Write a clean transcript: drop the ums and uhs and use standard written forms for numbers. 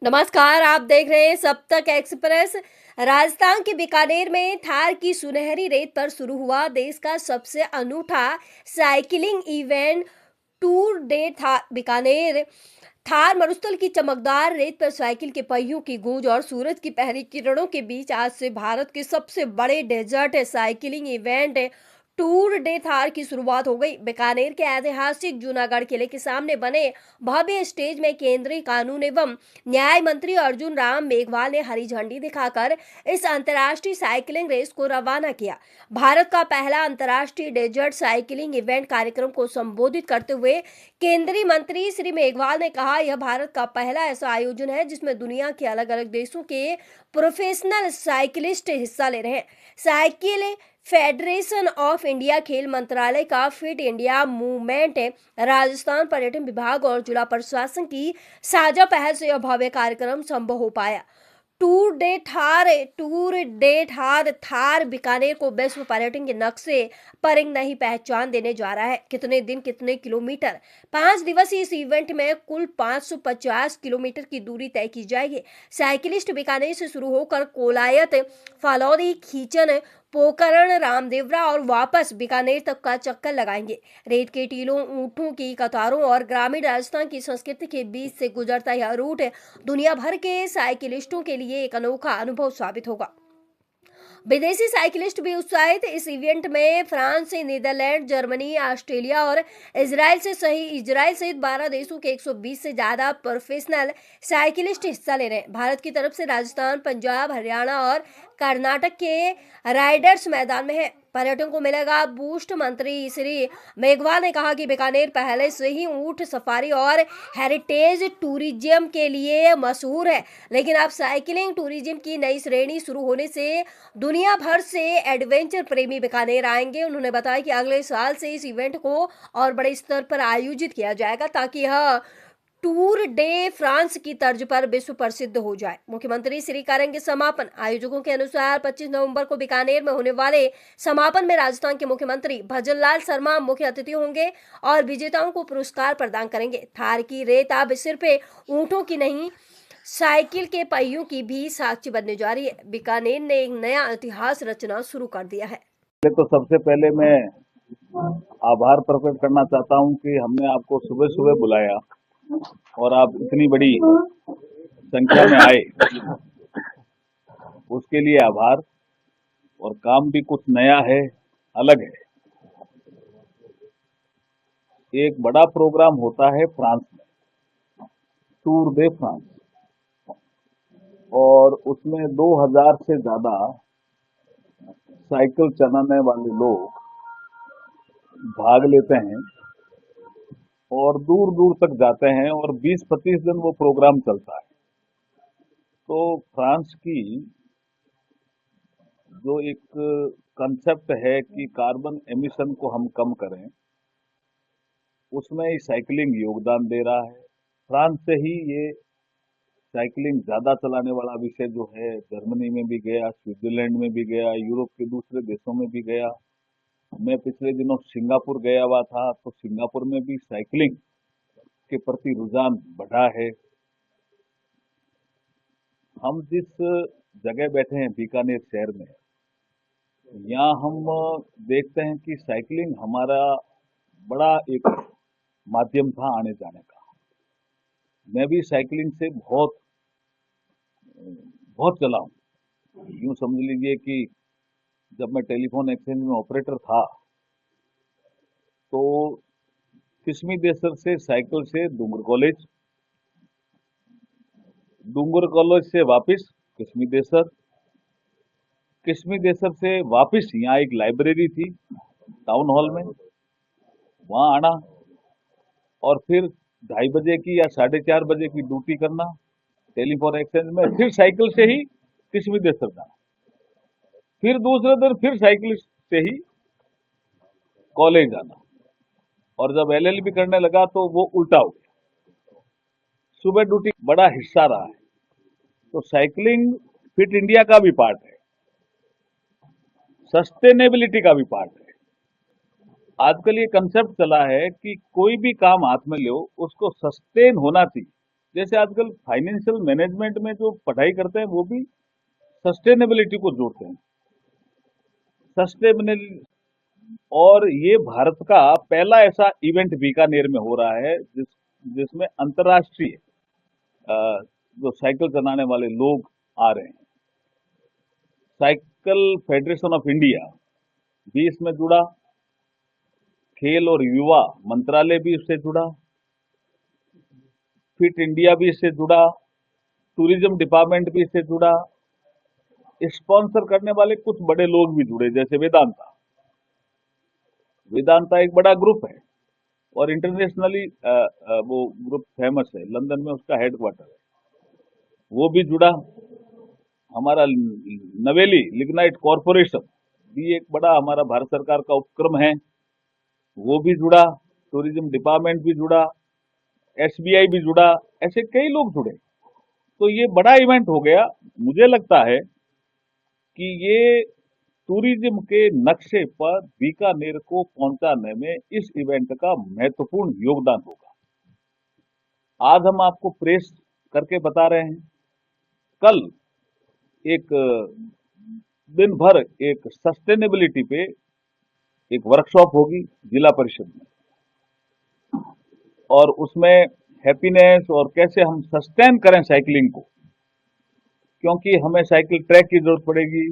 नमस्कार, आप देख रहे हैं सब तक एक्सप्रेस। राजस्थान के बीकानेर में थार की सुनहरी रेत पर शुरू हुआ देश का सबसे अनूठा साइकिलिंग इवेंट टूर डे था बीकानेर। थार मरुस्थल की चमकदार रेत पर साइकिल के पहियों की गूंज और सूरज की पहली किरणों के बीच आज से भारत के सबसे बड़े desert cycling event tour de Thar की शुरुआत हो गई। बीकानेर के ऐतिहासिक जूनागढ़ किले के सामने बने भव्य स्टेज में केंद्रीय कानून एवं न्याय मंत्री अर्जुन राम मेघवाल ने हरी झंडी दिखाकर इस अंतर्राष्ट्रीय साइकिलिंग रेस को रवाना किया। भारत का पहला अंतर्राष्ट्रीय डेजर्ट साइकिलिंग इवेंट कार्यक्रम को संबोधित करते हुए केंद्रीय मंत्री श्री मेघवाल ने कहा, यह भारत का पहला ऐसा आयोजन है जिसमें दुनिया के अलग अलग देशों के प्रोफेशनल साइकिलिस्ट हिस्सा ले रहे हैं। साइकिल फेडरेशन ऑफ इंडिया, खेल मंत्रालय का फिट इंडिया मूवमेंट, राजस्थान पर्यटन विभाग और जिला प्रशासन की साझा पहल से यह भव्य कार्यक्रम संभव हो पाया। टूर डे थार बीकानेर को विश्व पर्यटन के नक्शे पर एक नई पहचान देने जा रहा है। कितने दिन कितने किलोमीटर। 5 दिवसीय इस इवेंट में कुल 550 किलोमीटर की दूरी तय की जाएगी। साइकिलिस्ट बीकानेर से शुरू होकर कोलायत, फालौदी, खींचन, पोकरण, रामदेवरा और वापस बीकानेर तक का चक्कर लगाएंगे। रेत के टीलों, ऊंटों की कतारों और ग्रामीण राजस्थान की संस्कृति के बीच से गुजरता यह रूट दुनिया भर के साइकिलिस्टों के लिए एक अनोखा अनुभव साबित होगा। विदेशी साइकिलिस्ट भी उत्साहित। इस इवेंट में फ्रांस, नीदरलैंड, जर्मनी, ऑस्ट्रेलिया और इजराइल सहित 12 देशों के 120 से ज्यादा प्रोफेशनल साइकिलिस्ट हिस्सा ले रहे हैं। भारत की तरफ से राजस्थान, पंजाब, हरियाणा और कर्नाटक के राइडर्स मैदान में है। पर्यटन को मिलेगा बूस्ट। मंत्री श्री मेघवाल ने कहा कि बीकानेर पहले से ही ऊंट सफारी और हेरिटेज टूरिज्म के लिए मशहूर है, लेकिन अब साइकिलिंग टूरिज्म की नई श्रेणी शुरू होने से दुनिया भर से एडवेंचर प्रेमी बीकानेर आएंगे। उन्होंने बताया कि अगले साल से इस इवेंट को और बड़े स्तर पर आयोजित किया जाएगा ताकि यह टूर डे फ्रांस की तर्ज पर विश्व प्रसिद्ध हो जाए। मुख्यमंत्री श्री करेंगे समापन। आयोजकों के अनुसार 25 नवंबर को बीकानेर में होने वाले समापन में राजस्थान के मुख्यमंत्री भजनलाल शर्मा मुख्य अतिथि होंगे और विजेताओं को पुरस्कार प्रदान करेंगे। थार की रेत अब सिर्फ ऊंटों की नहीं, साइकिल के पहियों की भी साक्षी बनने जा रही है। बीकानेर ने एक नया इतिहास रचना शुरू कर दिया है। तो सबसे पहले मैं आभार प्रकट करना चाहता हूं कि हमने आपको सुबह सुबह बुलाया और आप इतनी बड़ी संख्या में आए, उसके लिए आभार। और काम भी कुछ नया है, अलग है। एक बड़ा प्रोग्राम होता है फ्रांस में, टूर दे फ्रांस, और उसमें 2000 से ज्यादा साइकिल चलाने वाले लोग भाग लेते हैं और दूर दूर तक जाते हैं और 20-25 दिन वो प्रोग्राम चलता है। तो फ्रांस की जो एक कंसेप्ट है कि कार्बन एमिशन को हम कम करें, उसमें साइकिलिंग योगदान दे रहा है। फ्रांस से ही ये साइकिलिंग ज्यादा चलाने वाला विषय जो है, जर्मनी में भी गया, स्विट्जरलैंड में भी गया, यूरोप के दूसरे देशों में भी गया। मैं पिछले दिनों सिंगापुर गया हुआ था, तो सिंगापुर में भी साइकिलिंग के प्रति रुझान बढ़ा है। हम जिस जगह बैठे हैं बीकानेर शहर में, यहाँ हम देखते हैं कि साइकिलिंग हमारा बड़ा एक माध्यम था आने जाने का। मैं भी साइकिलिंग से बहुत बहुत चला हूँ। यूं समझ लीजिए कि जब मैं टेलीफोन एक्सचेंज में ऑपरेटर था, तो किस्मी देसर से साइकिल से डूंगर कॉलेज से वापस किस्मी देसर से वापस यहाँ एक लाइब्रेरी थी टाउन हॉल में, वहां आना और फिर 2:30 बजे की या 4:30 बजे की ड्यूटी करना टेलीफोन एक्सचेंज में, फिर साइकिल से ही किस्मी देसर जाना, फिर दूसरे दिन फिर साइकिल से ही कॉलेज जाना। और जब एलएलबी करने लगा तो वो उल्टा हो गया। सुबह ड्यूटी बड़ा हिस्सा रहा है। तो साइकिलिंग फिट इंडिया का भी पार्ट है, सस्टेनेबिलिटी का भी पार्ट है। आजकल ये कंसेप्ट चला है कि कोई भी काम हाथ में लो, उसको सस्टेन होना चाहिए। जैसे आजकल फाइनेंशियल मैनेजमेंट में जो पढ़ाई करते हैं वो भी सस्टेनेबिलिटी को जोड़ते हैं। सस्टेनेबल और ये भारत का पहला ऐसा इवेंट बीकानेर में हो रहा है जिसमें अंतर्राष्ट्रीय जो साइकिल चलाने वाले लोग आ रहे हैं। साइकिल फेडरेशन ऑफ इंडिया भी इसमें जुड़ा, खेल और युवा मंत्रालय भी इससे जुड़ा, फिट इंडिया भी इससे जुड़ा, टूरिज्म डिपार्टमेंट भी इससे जुड़ा, स्पॉन्सर करने वाले कुछ बड़े लोग भी जुड़े जैसे वेदांता। वेदांता एक बड़ा ग्रुप है और इंटरनेशनली वो ग्रुप फेमस है, लंदन में उसका हेडक्वार्टर है, वो भी जुड़ा। हमारा नवेली लिग्नाइट कॉरपोरेशन भी एक बड़ा हमारा भारत सरकार का उपक्रम है, वो भी जुड़ा। टूरिज्म डिपार्टमेंट भी जुड़ा, एसबीआई भी जुड़ा, ऐसे कई लोग जुड़े। तो ये बड़ा इवेंट हो गया। मुझे लगता है कि ये टूरिज्म के नक्शे पर बीकानेर को पहुंचाने में इस इवेंट का महत्वपूर्ण योगदान होगा। आज हम आपको प्रेस करके बता रहे हैं, कल एक दिन भर एक सस्टेनेबिलिटी पे एक वर्कशॉप होगी जिला परिषद में, और उसमें हैप्पीनेस और कैसे हम सस्टेन करें साइकिलिंग को, क्योंकि हमें साइकिल ट्रैक की जरूरत पड़ेगी,